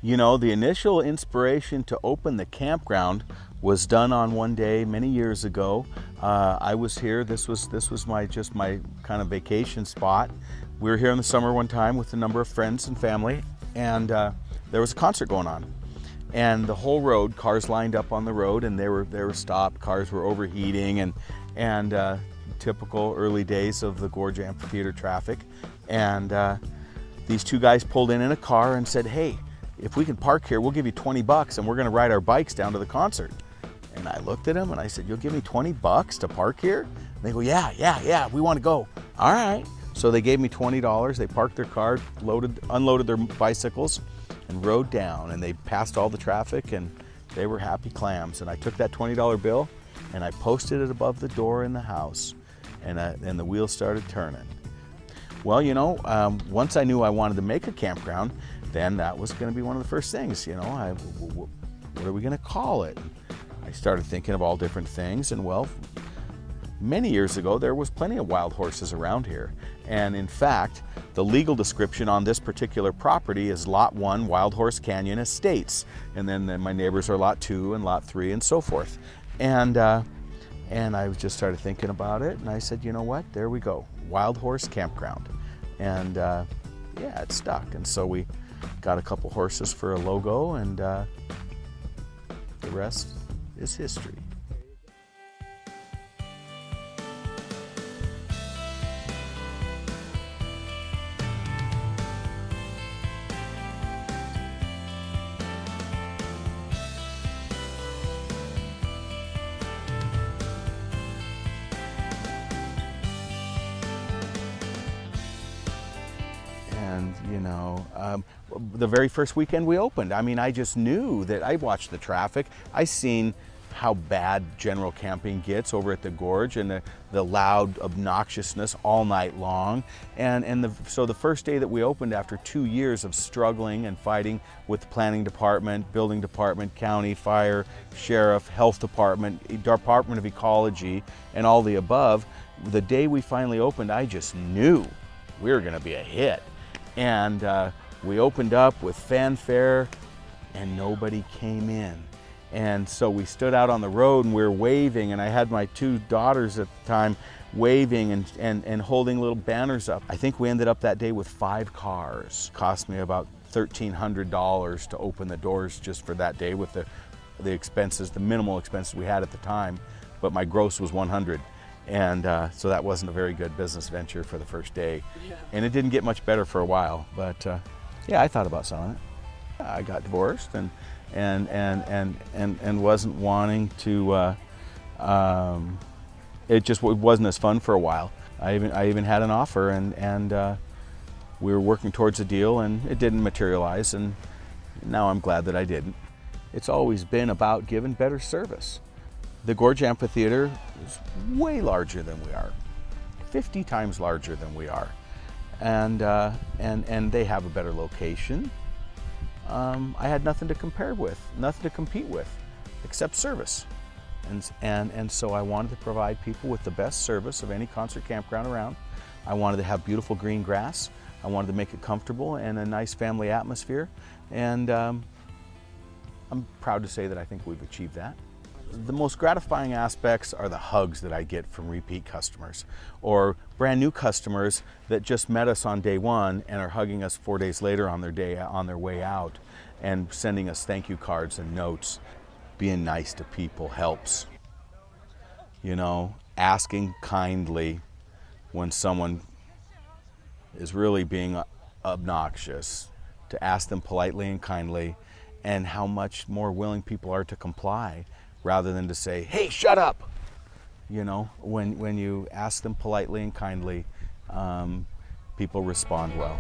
You know, the initial inspiration to open the campground was done on one day many years ago. I was here. This was my kind of vacation spot. We were here in the summer one time with a number of friends and family, and there was a concert going on. And the whole road, cars lined up on the road, and they were stopped. Cars were overheating, and typical early days of the Gorge Amphitheater traffic. And these two guys pulled in a car and said, "Hey, if we can park here, we'll give you 20 bucks and we're gonna ride our bikes down to the concert." And I looked at them and I said, "You'll give me 20 bucks to park here?" And they go, yeah, we want to go. All right. So they gave me $20. They parked their car, unloaded their bicycles, and rode down. And they passed all the traffic, and they were happy clams. And I took that $20 bill and I posted it above the door in the house, and the wheels started turning. Well, you know, once I knew I wanted to make a campground, then that was going to be one of the first things. You know, what are we going to call it? I started thinking of all different things, and well, many years ago there was plenty of wild horses around here. And in fact, the legal description on this particular property is Lot 1, Wildhorse Canyon Estates, and then my neighbors are Lot 2 and Lot 3 and so forth. And I just started thinking about it, and I said, you know what, there we go, Wildhorse Campground. And yeah, it stuck. And so we got a couple horses for a logo, and the rest is history. And you know, the very first weekend we opened, I mean, I just knew that I watched the traffic. I seen how bad general camping gets over at the Gorge, and the loud obnoxiousness all night long. So the first day that we opened, after 2 years of struggling and fighting with the planning department, building department, county, fire, sheriff, health department, Department of Ecology, and all the above, the day we finally opened, I just knew we were going to be a hit. And we opened up with fanfare, and nobody came in. And so we stood out on the road and we were waving, and I had my two daughters at the time waving and holding little banners up. I think we ended up that day with 5 cars. It cost me about $1,300 to open the doors just for that day with the expenses, the minimal expenses we had at the time, but my gross was 100. And so that wasn't a very good business venture for the first day. Yeah. And it didn't get much better for a while, but yeah, I thought about selling it. I got divorced and wasn't wanting to, it wasn't as fun for a while. I even had an offer, and we were working towards a deal, and it didn't materialize, and now I'm glad that I didn't. It's always been about giving better service. The Gorge Amphitheater is way larger than we are, 50 times larger than we are, and they have a better location. I had nothing to compare with, nothing to compete with, except service, and so I wanted to provide people with the best service of any concert campground around. I wanted to have beautiful green grass. I wanted to make it comfortable and a nice family atmosphere, and I'm proud to say that I think we've achieved that. The most gratifying aspects are the hugs that I get from repeat customers, or brand new customers that just met us on day one and are hugging us 4 days later on their way out, and sending us thank you cards and notes. Being nice to people helps. You know, asking kindly when someone is really being obnoxious, to ask them politely and kindly, and how much more willing people are to comply, rather than to say, "Hey, shut up!" You know, when you ask them politely and kindly, people respond well.